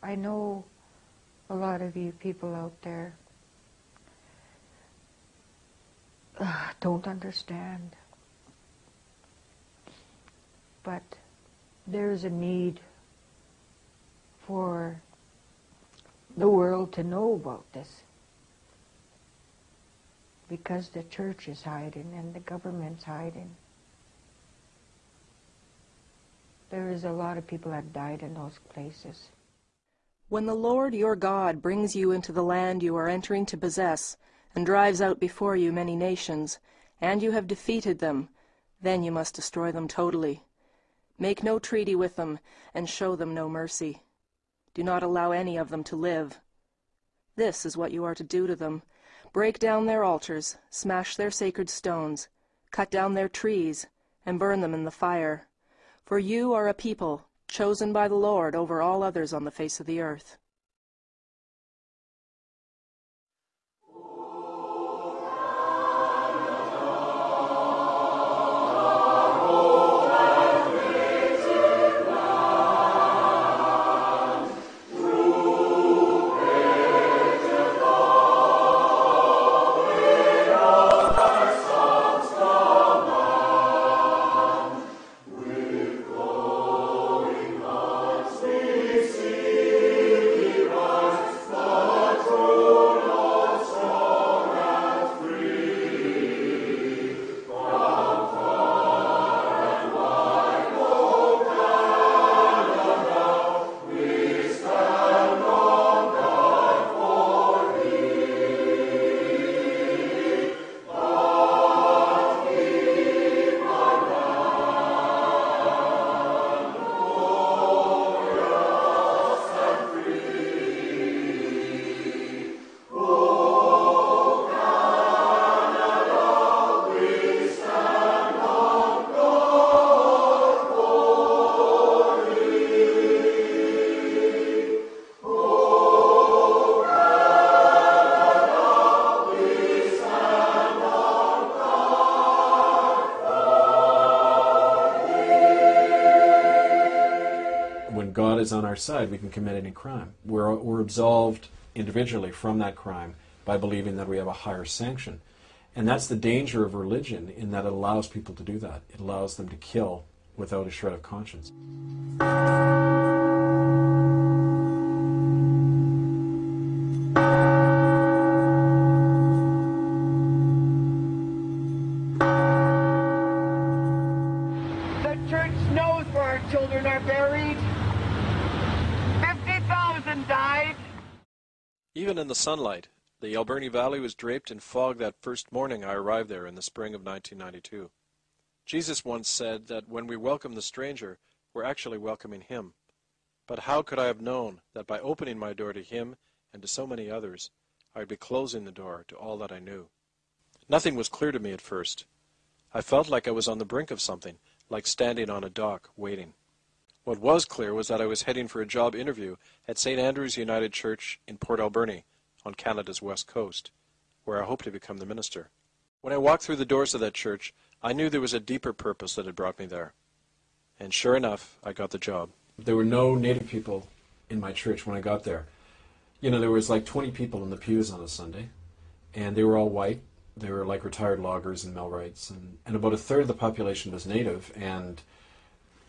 I know a lot of you people out there don't understand. But there is a need for the world to know about this. Because the church is hiding and the government's hiding. There is a lot of people that died in those places. When the Lord your God brings you into the land you are entering to possess, and drives out before you many nations, and you have defeated them, then you must destroy them totally. Make no treaty with them, and show them no mercy. Do not allow any of them to live. This is what you are to do to them. Break down their altars, smash their sacred stones, cut down their trees, and burn them in the fire. For you are a people chosen by the Lord over all others on the face of the earth. God is on our side, we can commit any crime. We're absolved individually from that crime by believing that we have a higher sanction. And that's the danger of religion, in that it allows people to do that. It allows them to kill without a shred of conscience. The church knows where our children are buried. 50,000 died. Even in the sunlight, the Alberni Valley was draped in fog that first morning I arrived there in the spring of 1992. Jesus once said that when we welcome the stranger, we're actually welcoming him. But how could I have known that by opening my door to him and to so many others, I would be closing the door to all that I knew? Nothing was clear to me at first. I felt like I was on the brink of something, like standing on a dock waiting. What was clear was that I was heading for a job interview at St. Andrew's United Church in Port Alberni on Canada's west coast, where I hoped to become the minister. When I walked through the doors of that church, I knew there was a deeper purpose that had brought me there. And sure enough, I got the job. There were no Native people in my church when I got there. You know, there was like 20 people in the pews on a Sunday, and they were all white. They were like retired loggers and millwrights, and about a third of the population was Native, and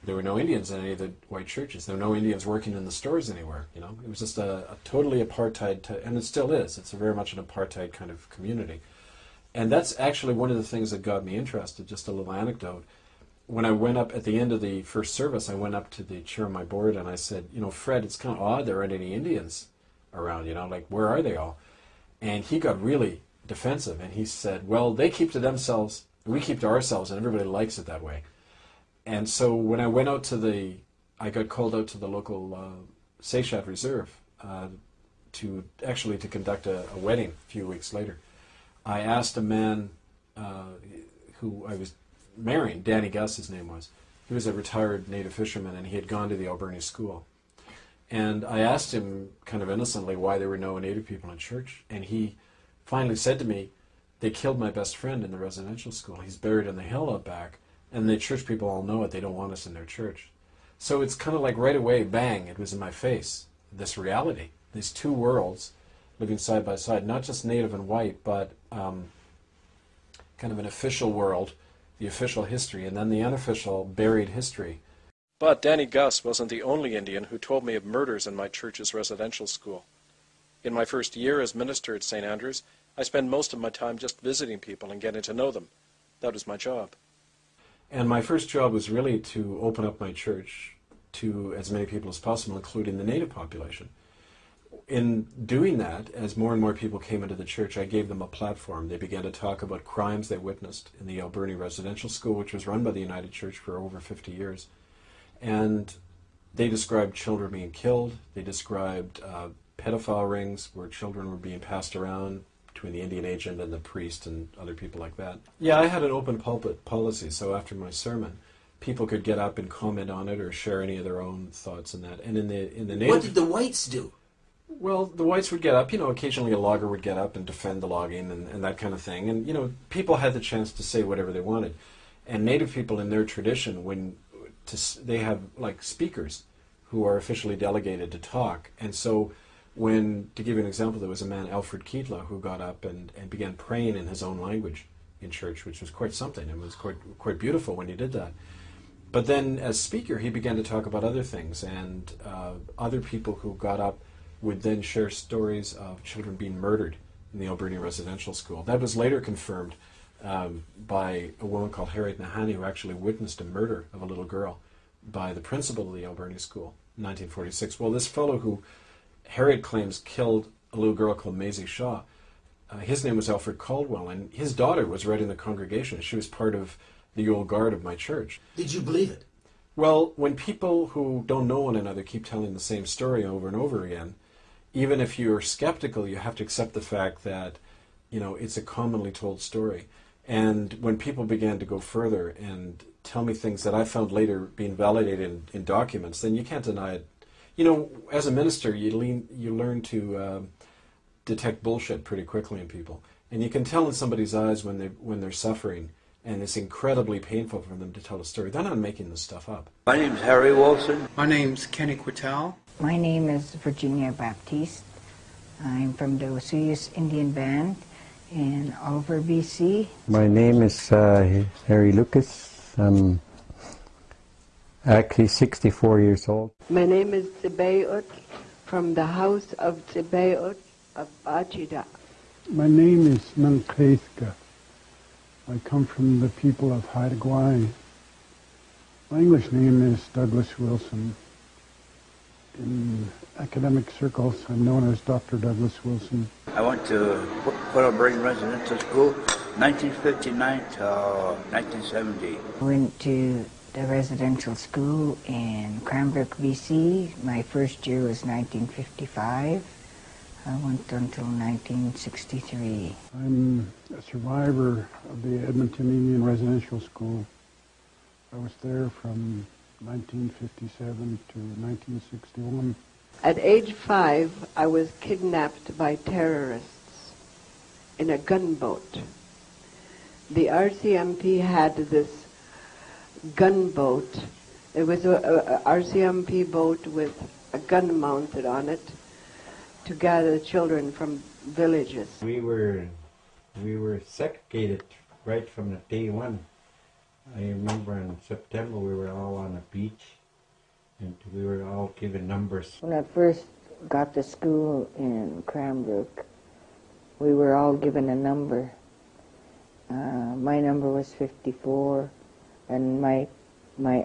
there were no Indians in any of the white churches. There were no Indians working in the stores anywhere, you know. It was just a totally apartheid, and it still is. It's very much an apartheid kind of community. And that's actually one of the things that got me interested. Just a little anecdote. When I went up at the end of the first service, I went up to the chair of my board and I said, you know, Fred, it's kind of odd there aren't any Indians around, you know, like, where are they all? And he got really defensive, and he said, well, they keep to themselves, we keep to ourselves, and everybody likes it that way. And so when I went out to I got called out to the local Seychat Reserve to conduct a wedding a few weeks later. I asked a man who I was marrying, Danny Gus his name was. He was a retired native fisherman, and he had gone to the Alberni school. And I asked him kind of innocently why there were no Native people in church, and he finally said to me, they killed my best friend in the residential school. He's buried in the hill out back, and the church people all know it. They don't want us in their church. So it's kind of like right away, bang, it was in my face. this reality, these two worlds living side by side, not just native and white, but kind of an official world, the official history, and then the unofficial buried history. But Danny Gus wasn't the only Indian who told me of murders in my church's residential school. In my first year as minister at St. Andrews, I spent most of my time just visiting people and getting to know them. That was my job. And my first job was really to open up my church to as many people as possible, including the native population. In doing that, as more and more people came into the church, I gave them a platform. They began to talk about crimes they witnessed in the Alberni Residential School, which was run by the United Church for over 50 years. And they described children being killed. They described pedophile rings where children were being passed around between the Indian agent and the priest and other people like that. Yeah, I had an open pulpit policy, so after my sermon, people could get up and comment on it or share any of their own thoughts in that. And in the native... What did the whites do? Well, the whites would get up, occasionally a logger would get up and defend the logging and that kind of thing. And, people had the chance to say whatever they wanted. And native people in their tradition, they have, like, speakers who are officially delegated to talk. And so to give you an example, there was a man, Alfred Kietla, who got up and began praying in his own language in church, which was quite something. It was quite beautiful when he did that. But then, as speaker, he began to talk about other things, and other people who got up would then share stories of children being murdered in the Alberni Residential School. That was later confirmed by a woman called Harriet Nahani, who actually witnessed a murder of a little girl by the principal of the Alberni School in 1946. Well, this fellow who Harriet claims killed a little girl called Maisie Shaw, his name was Alfred Caldwell, and his daughter was right in the congregation. She was part of the old guard of my church. Did you believe it? Well, when people who don't know one another keep telling the same story over and over again, even if you're skeptical, you have to accept the fact that, it's a commonly told story. And when people began to go further and tell me things that I found later being validated in documents, then you can't deny it. As a minister, you learn to detect bullshit pretty quickly in people. And you can tell in somebody's eyes when they're suffering, and it's incredibly painful for them to tell a story. They're not making this stuff up. My name's Harry Wilson. My name's Kenny Quittal. My name is Virginia Baptiste. I'm from the Osuyus Indian Band in Oliver, BC. My name is Harry Lucas. I'm actually 64 years old. My name is Zibayut from the House of Zibayut of Bachida. My name is Nankreska. I come from the people of Haida Gwaii. My English name is Douglas Wilson. In academic circles, I'm known as Dr. Douglas Wilson. I went to Port Alberni Residential School, 1959 to 1970. I went to the residential school in Cranbrook, BC. My first year was 1955. I went until 1963. I'm a survivor of the Edmonton Indian Residential School. I was there from 1957 to 1961. At age 5, I was kidnapped by terrorists in a gunboat. The RCMP had this gunboat. It was a RCMP boat with a gun mounted on it to gather children from villages. We were segregated right from the day one. I remember in September we were all on a beach and we were all given numbers. When I first got to school in Cranbrook, we were all given a number. My number was 54, and my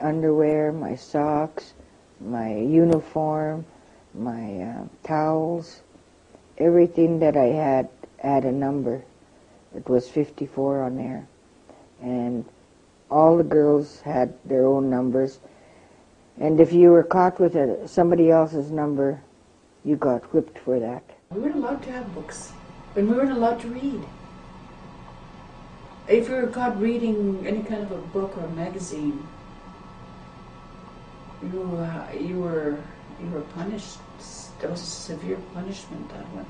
underwear, my socks, my uniform, my towels, everything that I had a number. It was 54 on there. And all the girls had their own numbers. And if you were caught with somebody else's number, you got whipped for that. We weren't allowed to have books, and we weren't allowed to read. If you were caught reading any kind of a book or a magazine, you were punished. That was a severe punishment, that one.